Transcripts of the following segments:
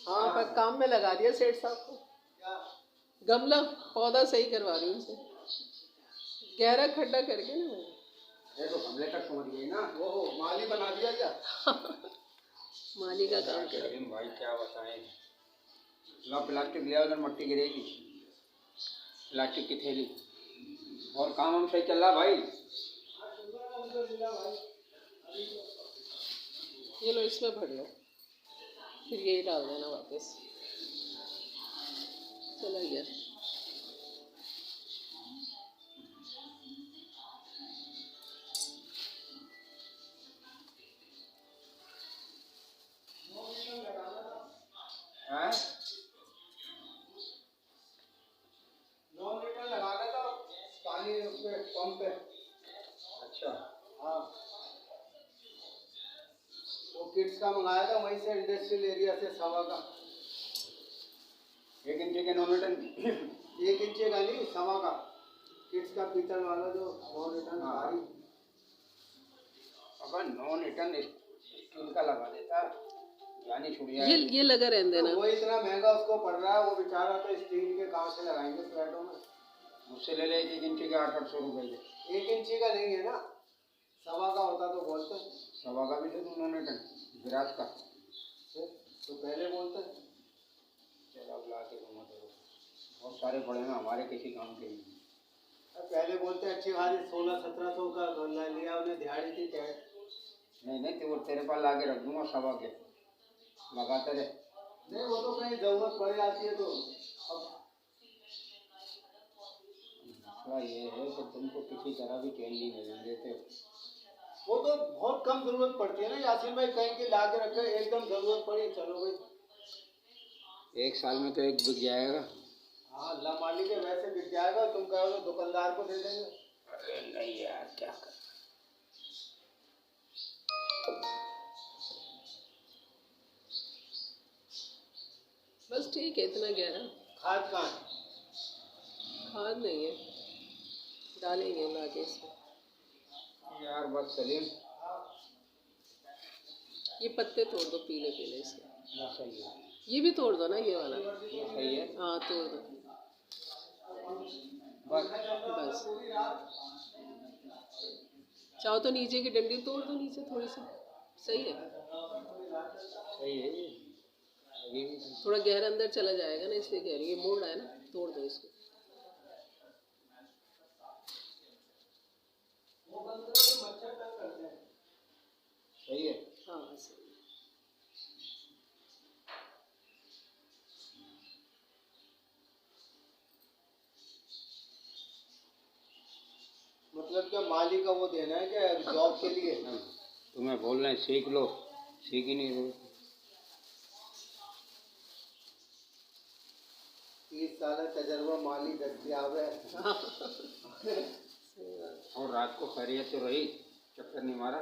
हाँ पर काम में लगा दिया सेठ साहब को। गमला पौधा सही करवा रही हूँ उनसे, गहरा खड्डा करके ना मैंने। ये तो गमले तक पहुंच गई ना, वो माली बना दिया क्या? माली का काम कर। भाई क्या बताएं, लो प्लास्टिक लिया, उधर मट्टी गिरेगी, प्लास्टिक की थैली। और काम हम सही चल रहा भाई? ये लो इसमें भर लो, फिर यही डाल देना वापस। चला गया। हैं? 9 लीटर लगा लेता पानी उसपे पंप पे। अच्छा हाँ, वो किड्स का मंगाया था वहीं से, इंडस्ट्रियल एरिया से, सवा का। 1 इंची के 9 लीटर 1 इंची का नहीं, सवा का किड्स का पीतल वाला जो 9 लीटर भारी। अब 9 लीटर स्टील का लगा देता, यानी छुड़िया ये लगा रहने देना। वो इतना महंगा उसको पड़ रहा है, वो बेचारा तो स्टील के कहाँ से लगाएंगे फ्लैटों में। मुझसे ले ले 1 इंची के 800-800 रुपये। 1 इंची का नहीं है ना, सवा का होता तो बोलते। सवा का भी तो 9 लीटर विराट का तो पहले बोलते। चलो अब ला के घुमा दो, बहुत सारे पड़े हैं हमारे किसी काम के लिए। पहले बोलते अच्छी खासी 1600-1700 का गमला लिया, उन्हें दिहाड़ी थी क्या? नहीं तो वो तेरे पास ला के रख दूंगा, सवा के लगाते रहे। नहीं वो तो कहीं जरूरत पड़ जाती है तो। अब मसला ये है कि तुमको किसी तरह भी चैन नहीं मिलने देते। वो तो बहुत कम जरूरत पड़ती है ना यासीन भाई, कहीं की ला के रखे, एकदम जरूरत पड़ी चलो भाई 1 साल में तो एक बिक जाएगा। हाँ अल्लाह मालिक है, वैसे बिक जाएगा, तुम कहो तो दुकानदार को दे देंगे। अरे नहीं यार क्या कर, बस ठीक है, इतना गहरा। खाद कहाँ? खाद नहीं है, डालेंगे ला के इसमें। यार बस सलीम, ये पत्ते तोड़ दो पीले पीले इसके। सही है, ये भी तोड़ दो ना, ये वाला। ये सही है। हाँ तोड़ दो बस। चाहो तो नीचे की डंडी तोड़ दो, नीचे थोड़ी सी। सही है, सही है। ये थोड़ा गहरा अंदर चला जाएगा ना, इसलिए कह रही है, ये मोड़ रहा है ना, तोड़ दो इसको। सही है। हाँ सही है। मतलब क्या माली का वो देना है क्या जॉब के लिए? तुम्हें बोल रहे हैं सीख लो, सीख ही नहीं रहे। 30 साल तजर्बा माली दस्तियाब है। और रात को खैरियत से रही, चक्कर नहीं मारा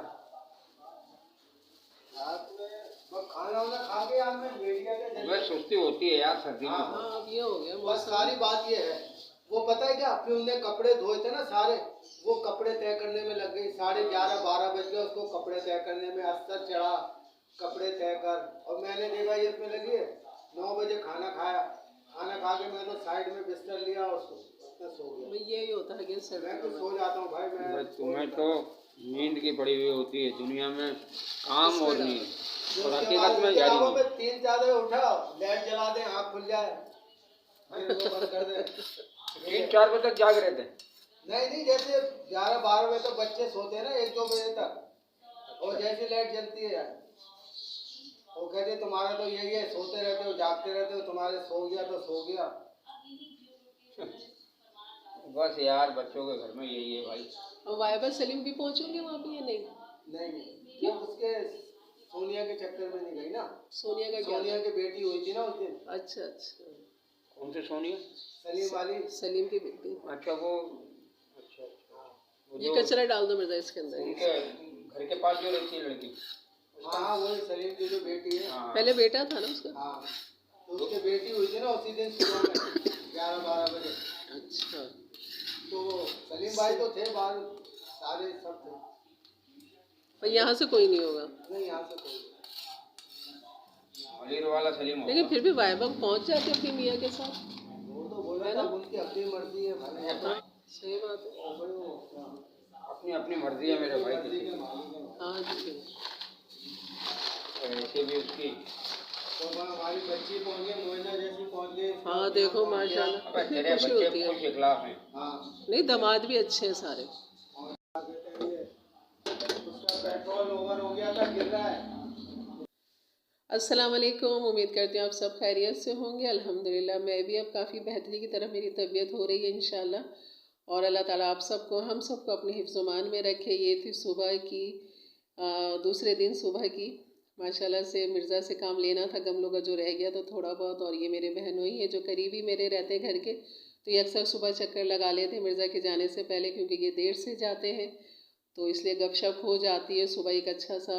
रात में? खाना वाना खा के यार मैं मीडिया के सुस्ती होती है यार सर्दी में। हाँ अब ये हो गया बस सारी बात ये है। वो पता है क्या, फिर उनने कपड़े धोए थे ना सारे, वो कपड़े तय करने में लग गई, 11:30-12 बज गए उसको कपड़े तय करने में। अस्तर चढ़ा, कपड़े तय कर, और मैंने देखा ये इसमें लगी है। 9 बजे खाना खाया, खाना खा के मैं तो साइड में बिस्तर लिया और सो गया। यही होता है कि मैं तो सो जाता हूँ भाई। मैं तुम्हें तो नींद की पड़ी हुई होती है दुनिया में, काम और नींद। और हकीकत में 3-4 बजे उठा, लाइट जला दे, आँख खुल जाए, बंद कर दे। 3-4 बजे तक जाग रहे थे? नहीं जैसे 11-12 बजे तक बच्चे सोते हैं ना, 1-2 बजे तक, और जैसे लाइट जलती है यार, वो कहते तुम्हारा तो यही है, सोते रहते हो जागते रहते हो, तुम्हारे सो गया तो सो गया। बस यार बच्चों के घर में यही है भाई। और वाइबा सलीम भी पहुंचोगे वहाँ पे या नहीं? नहीं क्यों? उसके सोनिया के चक्कर में नहीं गई ना। सोनिया का सोनिया की बेटी हुई थी ना उस दिन। अच्छा अच्छा। कौन से सोनिया? सलीम वाली। सलीम की बेटी। अच्छा वो, अच्छा ये कचरा डाल दो मिर्जा इसके अंदर। उनके घर के पास जो रहती है लड़की। हाँ वही सलीम की जो बेटी है। पहले बेटा था ना उसका। हाँ तो उसकी बेटी हुई थी ना उसी दिन सुबह में 11-12 बजे। अच्छा तो सलीम भाई तो थे बाहर, सारे सब थे। पर यहाँ से कोई नहीं होगा? नहीं यहाँ से कोई। लीर वाला सलीम होगा। लेकिन फिर भी वैभव पहुंच जाते अपनी मियाँ के साथ। वो तो बोल रहा था उनकी अपनी मर्जी है भाई। हाँ, सही बात है। अपनी अपनी मर्जी है मेरे भाई की। हाँ जी। ऐसे भी उसकी तो हमारी बच्ची पहुंच गई, मोइना जैसी पहुंच गई। हाँ देखो माशाल्लाह अबे कितनी तेरे खुशी बच्चे होती है। खुश इखलास हैं। हाँ नहीं, दामाद भी अच्छे हैं सारे। उसका पेट्रोल ओवर हो गया था, गिर रहा है। अस्सलाम वालेकुम, उम्मीद करते हैं आप सब खैरियत से होंगे। अल्हम्दुलिल्लाह मैं भी अब काफ़ी बेहतरी की तरफ मेरी तबीयत हो रही है इंशाल्लाह। और अल्लाह ताला आप सबको हम सबको अपने हिफ्ज़-ओ-मान में रखे। ये थी सुबह की दूसरे दिन सुबह की। माशाल्लाह से मिर्ज़ा से काम लेना था, गमलों का जो रह गया था थोड़ा बहुत। और ये मेरे बहनों ही है जो करीबी मेरे रहते हैं घर के, तो ये अक्सर सुबह चक्कर लगा लेते हैं मिर्ज़ा के जाने से पहले, क्योंकि ये देर से जाते हैं तो इसलिए गपशप हो जाती है। सुबह एक अच्छा सा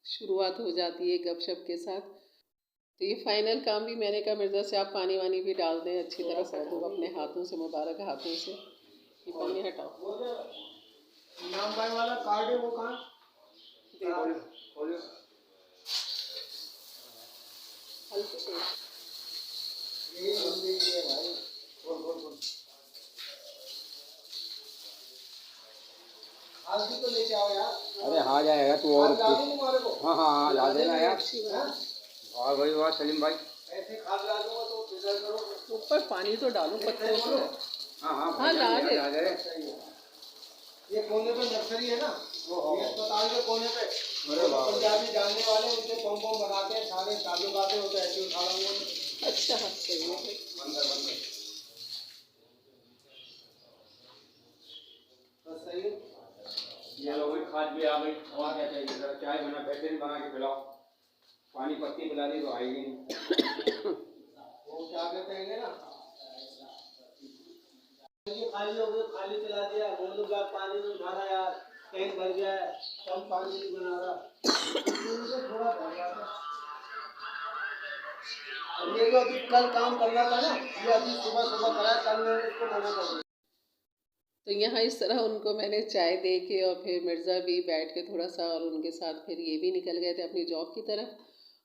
शुरुआत हो जाती है गपशप के साथ। तो ये फाइनल काम भी मैंने कहा मिर्ज़ा से आप पानी वानी भी डाल दें अच्छी तरह पौधों अपने हाथों से, मुबारक हाथों से। ये पानी हटाओ। इमाम भाई वाला कार्ड है वो कहाँ? हल्के से यही जिंदगी है भाई। बोल। आज भी तो लेके आओ यार। अरे हाँ जाएगा तू और हाँ ला देना यार। वाह भाई वाह सलीम भाई। ऐसे खाद ला दूंगा तो फिसल करो। ऊपर पानी तो डालो पत्तों से। हाँ ला दे। ये कोने पे नर्सरी है ना, ये अस्पताल के कोने पे। पंजाबी जानने वाले उनके पंप बनाते हैं, सारे चालू गाते होते हैं, ऐसे उठा लाऊंगा। अच्छा सही है। बंदर बस सही है। ये लो भाई खाद भी आ गई। और क्या चाहिए? जरा चाय बना, बेहतरीन बना के पिलाओ। पानी पत्ती पिला दी तो आएगी नहीं। वो क्या कहते हैं ना, खाली हो गई, खाली पिला दिया, गोलू का पानी नहीं उठा रहा यार, टैंक भर गया है, कम पानी नहीं बना रहा। थोड़ा भर रहा था। ये जो अभी कल काम करना था ना, ये अभी सुबह करा, कल मैंने इसको मना कर दिया। तो यहाँ इस तरह उनको मैंने चाय दे के और फिर मिर्ज़ा भी बैठ के थोड़ा सा, और उनके साथ फिर ये भी निकल गए थे अपनी जॉब की तरफ,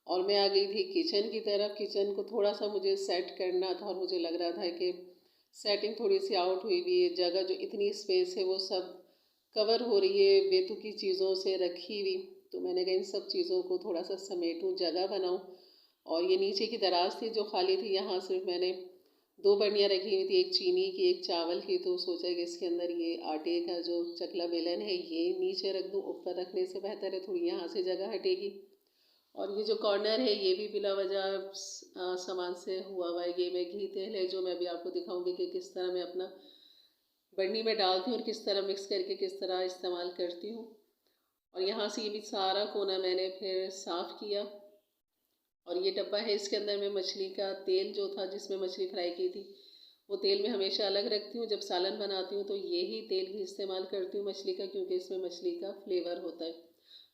और मैं आ गई थी किचन की तरफ। किचन को थोड़ा सा मुझे सेट करना था, और मुझे लग रहा था कि सेटिंग थोड़ी सी आउट हुई हुई है, जगह जो इतनी स्पेस है वो सब कवर हो रही है बेतुकी चीज़ों से रखी हुई। तो मैंने कहा इन सब चीज़ों को थोड़ा सा समेटूँ, जगह बनाऊँ। और ये नीचे की दराज थी जो खाली थी, यहाँ सिर्फ मैंने 2 बर्नियाँ रखी हुई थी, एक चीनी की एक चावल की। तो सोचा कि इसके अंदर ये आटे का जो चकला बेलन है ये नीचे रख दूँ, ऊपर रखने से बेहतर है, थोड़ी यहाँ से जगह हटेगी। और ये जो कॉर्नर है ये भी बिला वजह सामान से हुआ हुआ है। ये मैं घी तेल है जो मैं अभी आपको दिखाऊंगी कि किस तरह मैं अपना बर्नी में डालती हूँ और किस तरह मिक्स करके किस तरह इस्तेमाल करती हूँ। और यहाँ से ये भी सारा कोना मैंने फिर साफ़ किया। और ये डब्बा है, इसके अंदर मैं मछली का तेल जो था जिसमें मछली फ्राई की थी वो तेल मैं हमेशा अलग रखती हूँ। जब सालन बनाती हूँ तो यही तेल ही इस्तेमाल करती हूँ मछली का, क्योंकि इसमें मछली का फ्लेवर होता है।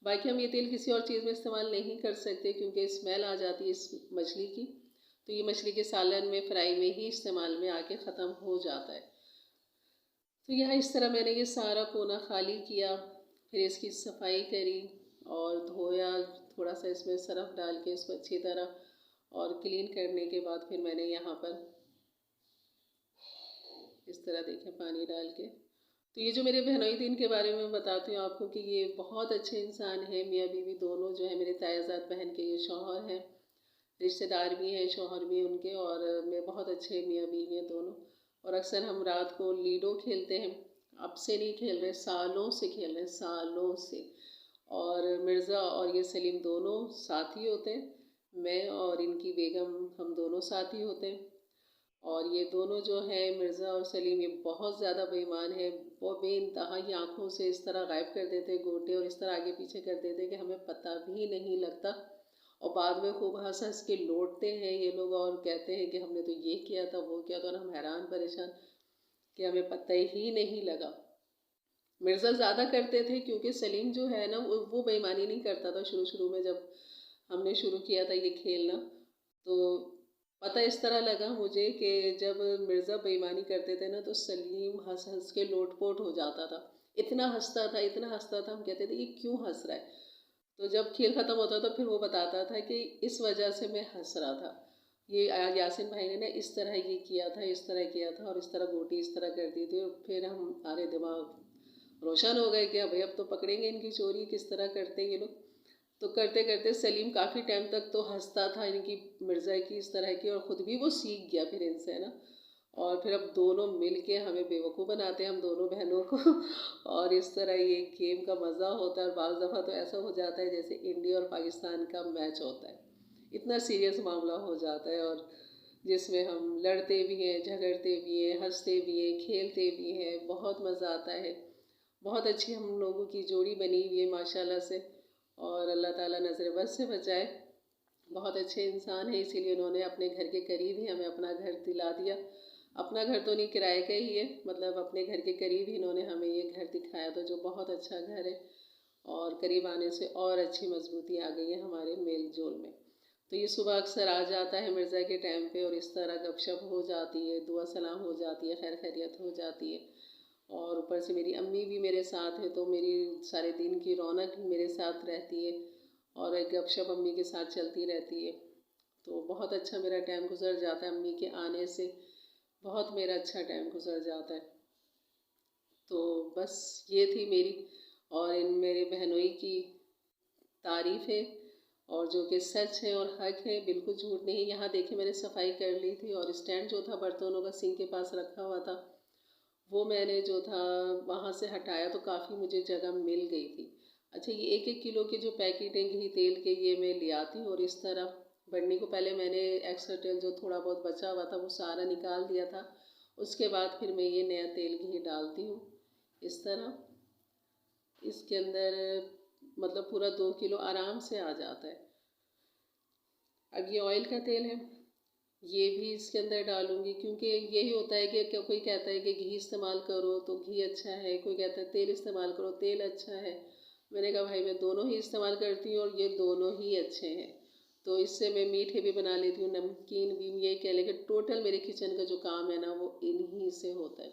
बाकी हम ये तेल किसी और चीज़ में इस्तेमाल नहीं कर सकते क्योंकि स्मेल आ जाती है इस मछली की। तो ये मछली के सालन में, फ्राई में ही इस्तेमाल में आके ख़त्म हो जाता है। तो यहाँ इस तरह मैंने ये सारा कोना खाली किया, फिर इसकी सफाई करी और धोया, थोड़ा सा इसमें सरफ डाल के इसको अच्छी तरह, और क्लीन करने के बाद फिर मैंने यहाँ पर इस तरह देखें पानी डाल के। तो ये जो मेरे बहनोई दिन के बारे में बताती हूँ आपको कि ये बहुत अच्छे इंसान हैं, मियाँ बीवी दोनों जो है मेरे तायाजाद बहन के ये शौहर हैं, रिश्तेदार भी हैं, शौहर भी उनके, और मैं बहुत अच्छे मियाँ बीवी हैं दोनों। और अक्सर हम रात को लीडो खेलते हैं, अब से नहीं खेल रहे, सालों से खेल रहे हैं, सालों से। और मिर्ज़ा और ये सलीम दोनों साथी होते हैं, मैं और इनकी बेगम हम दोनों साथी होते हैं। और ये दोनों जो है मिर्ज़ा और सलीम, ये बहुत ज़्यादा बेईमान है। वो बेइंतहा ही आँखों से इस तरह गायब कर देते गोटे और इस तरह आगे पीछे कर देते कि हमें पता भी नहीं लगता। और बाद में खूब हंस हंस के लौटते हैं ये लोग और कहते हैं कि हमने तो ये किया था वो किया था, और हम हैरान परेशान कि हमें पता ही नहीं लगा। मिर्ज़ा ज़्यादा करते थे क्योंकि सलीम जो है ना वो बेईमानी नहीं करता था। शुरू में जब हमने शुरू किया था ये खेलना, तो पता इस तरह लगा मुझे कि जब मिर्ज़ा बेईमानी करते थे ना तो सलीम हंस हंस के लोटपोट हो जाता था। इतना हंसता था, इतना हंसता था, हम कहते थे ये क्यों हंस रहा है। तो जब खेल ख़त्म होता था फिर वो बताता था कि इस वजह से मैं हंस रहा था, ये यासिन भाई ने ना इस तरह ये किया था, इस तरह किया था, और इस तरह गोटी इस तरह कर दी थी। और फिर हमारे दिमाग रोशन हो गए कि भाई अब तो पकड़ेंगे इनकी चोरी, किस तरह करते हैं ये लोग। तो करते करते सलीम काफ़ी टाइम तक तो हंसता था इनकी, मिर्ज़ा की इस तरह की, और ख़ुद भी वो सीख गया फिर इनसे, है ना। और फिर अब दोनों मिल के हमें बेवकूफ़ बनाते हैं, हम दोनों बहनों को और इस तरह ये गेम का मज़ा होता है। और बाज़ दफ़ा तो ऐसा हो जाता है जैसे इंडिया और पाकिस्तान का मैच होता है, इतना सीरियस मामला हो जाता है, और जिसमें हम लड़ते भी हैं, झगड़ते भी हैं, हंसते भी हैं, खेलते भी हैं, बहुत मज़ा आता है। बहुत अच्छी हम लोगों की जोड़ी बनी हुई है माशाल्लाह से, और अल्लाह ताला नज़र बद से बचाए। बहुत अच्छे इंसान हैं, इसीलिए उन्होंने अपने घर के करीब ही हमें अपना घर दिला दिया। अपना घर तो नहीं, किराए का ही है, मतलब अपने घर के करीब ही इन्होंने हमें ये घर दिखाया था, जो बहुत अच्छा घर है। और करीब आने से और अच्छी मजबूती आ गई है हमारे मेल जोल में। तो ये सुबह अक्सर आ जाता है मिर्ज़ा के टाइम पे, और इस तरह गपशप हो जाती है, दुआ सलाम हो जाती है, खैर खैरियत हो जाती है। और ऊपर से मेरी अम्मी भी मेरे साथ है, तो मेरी सारे दिन की रौनक मेरे साथ रहती है, और एक गपशप अम्मी के साथ चलती रहती है। तो बहुत अच्छा मेरा टाइम गुजर जाता है अम्मी के आने से, बहुत मेरा अच्छा टाइम गुजर जाता है। तो बस ये थी मेरी और इन मेरे बहनोई की तारीफ़ है, और जो कि सच है और हक है, बिल्कुल झूठ नहीं। यहाँ देखिए मैंने सफाई कर ली थी, और स्टैंड जो था बर्तनों का सिंक के पास रखा हुआ था, वो मैंने जो था वहाँ से हटाया, तो काफ़ी मुझे जगह मिल गई थी। अच्छा, ये 1-1 किलो के जो पैकेट हैं घी तेल के, ये मैं ले आती हूँ, और इस तरह बढ़नी को पहले मैंने एक्स्ट्रा तेल जो थोड़ा बहुत बचा हुआ था वो सारा निकाल दिया था। उसके बाद फिर मैं ये नया तेल घी डालती हूँ इस तरह। इसके अंदर मतलब पूरा 2 किलो आराम से आ जाता है। अब ये ऑयल का तेल है, ये भी इसके अंदर डालूंगी, क्योंकि यही होता है कि कोई कहता है कि घी इस्तेमाल करो तो घी अच्छा है, कोई कहता है तेल इस्तेमाल करो तेल अच्छा है। मैंने कहा भाई मैं दोनों ही इस्तेमाल करती हूँ और ये दोनों ही अच्छे हैं। तो इससे मैं मीठे भी बना लेती हूँ, नमकीन भी, यही कह लें कि टोटल मेरे किचन का जो काम है ना वो इन्हीं से होता है।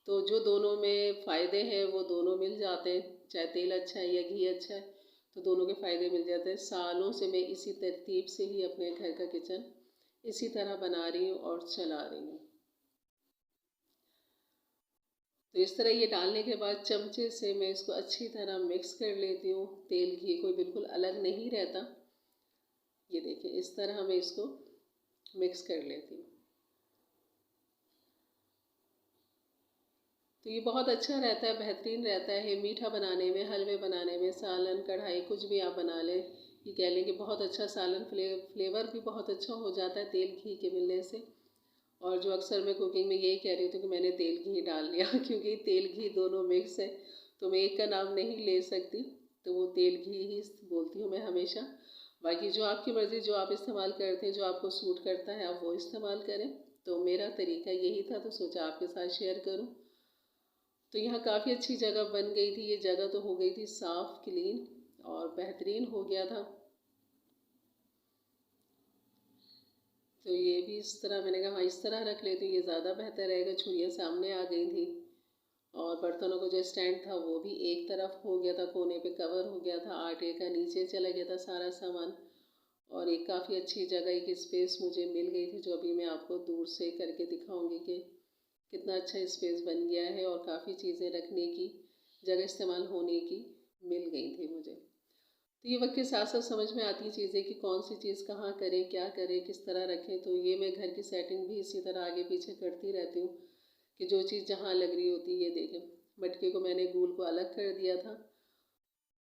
तो जो दोनों में फ़ायदे हैं वो दोनों मिल जाते हैं, चाहे तेल अच्छा है या घी अच्छा है, तो दोनों के फ़ायदे मिल जाते हैं। सालों से मैं इसी तरतीब से ही अपने घर का किचन इसी तरह बना रही हूँ और चला रही हूँ। तो इस तरह ये डालने के बाद चमचे से मैं इसको अच्छी तरह मिक्स कर लेती हूँ। तेल घी कोई बिल्कुल अलग नहीं रहता। ये देखिए इस तरह मैं इसको मिक्स कर लेती हूँ। तो ये बहुत अच्छा रहता है, बेहतरीन रहता है मीठा बनाने में, हलवे बनाने में, सालन कढ़ाई कुछ भी आप बना लें। ये कह लें कि बहुत अच्छा सालन फ्लेवर भी बहुत अच्छा हो जाता है तेल घी के मिलने से। और जो अक्सर मैं कुकिंग में यही कह रही थी कि मैंने तेल घी डाल लिया क्योंकि तेल घी दोनों मिक्स है, तो मैं एक का नाम नहीं ले सकती, तो वो तेल घी ही बोलती हूँ मैं हमेशा। बाकी जो आपकी मर्ज़ी, जो आप इस्तेमाल करते हैं, जो आपको सूट करता है आप वो इस्तेमाल करें। तो मेरा तरीका यही था, तो सोचा आपके साथ शेयर करूँ। तो यहाँ काफ़ी अच्छी जगह बन गई थी, ये जगह तो हो गई थी साफ़ क्लीन और बेहतरीन हो गया था। तो ये भी इस तरह मैंने कहा हाँ इस तरह रख लेती हूँ, ये ज़्यादा बेहतर रहेगा। छुरियाँ सामने आ गई थी, और बर्तनों का जो स्टैंड था वो भी एक तरफ हो गया था, कोने पे कवर हो गया था, आटे का नीचे चला गया था सारा सामान। और एक काफ़ी अच्छी जगह, एक स्पेस मुझे मिल गई थी, जो अभी मैं आपको दूर से करके दिखाऊंगी कि कितना अच्छा स्पेस बन गया है, और काफ़ी चीज़ें रखने की जगह इस्तेमाल होने की मिल गई थी मुझे। तो ये वक्त के साथ साथ समझ में आती चीज़ें कि कौन सी चीज़ कहाँ करें, क्या करें, किस तरह रखें। तो ये मैं घर की सेटिंग भी इसी तरह आगे पीछे करती रहती हूँ कि जो चीज़ जहाँ लग रही होती है। ये देखें मटके को मैंने गूल को अलग कर दिया था,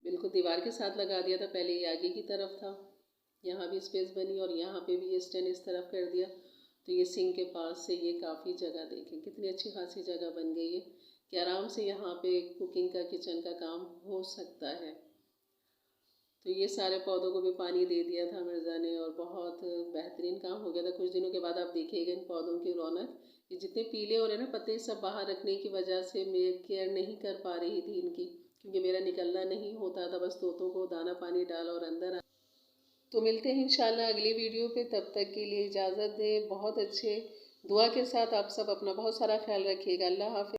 बिल्कुल दीवार के साथ लगा दिया था, पहले ये आगे की तरफ था, यहाँ भी स्पेस बनी, और यहाँ पे भी ये स्टैंड इस तरफ कर दिया। तो ये सिंक के पास से ये काफ़ी जगह, देखें कितनी अच्छी खासी जगह बन गई है कि आराम से यहाँ पे कुकिंग का, किचन का काम हो सकता है। तो ये सारे पौधों को भी पानी दे दिया था मिर्ज़ा ने, और बहुत बेहतरीन काम हो गया था। कुछ दिनों के बाद आप देखिएगा इन पौधों की रौनक, ये जितने पीले हो रहे हैं ना पत्ते, सब बाहर रखने की वजह से मैं केयर नहीं कर पा रही थी इनकी, क्योंकि मेरा निकलना नहीं होता था, बस तोतों को दाना पानी डाल और अंदर। तो मिलते हैं इंशाल्लाह अगली वीडियो पे, तब तक के लिए इजाज़त दें। बहुत अच्छे दुआ के साथ आप सब अपना बहुत सारा ख्याल रखिएगा। अल्लाह हाफ़िज़।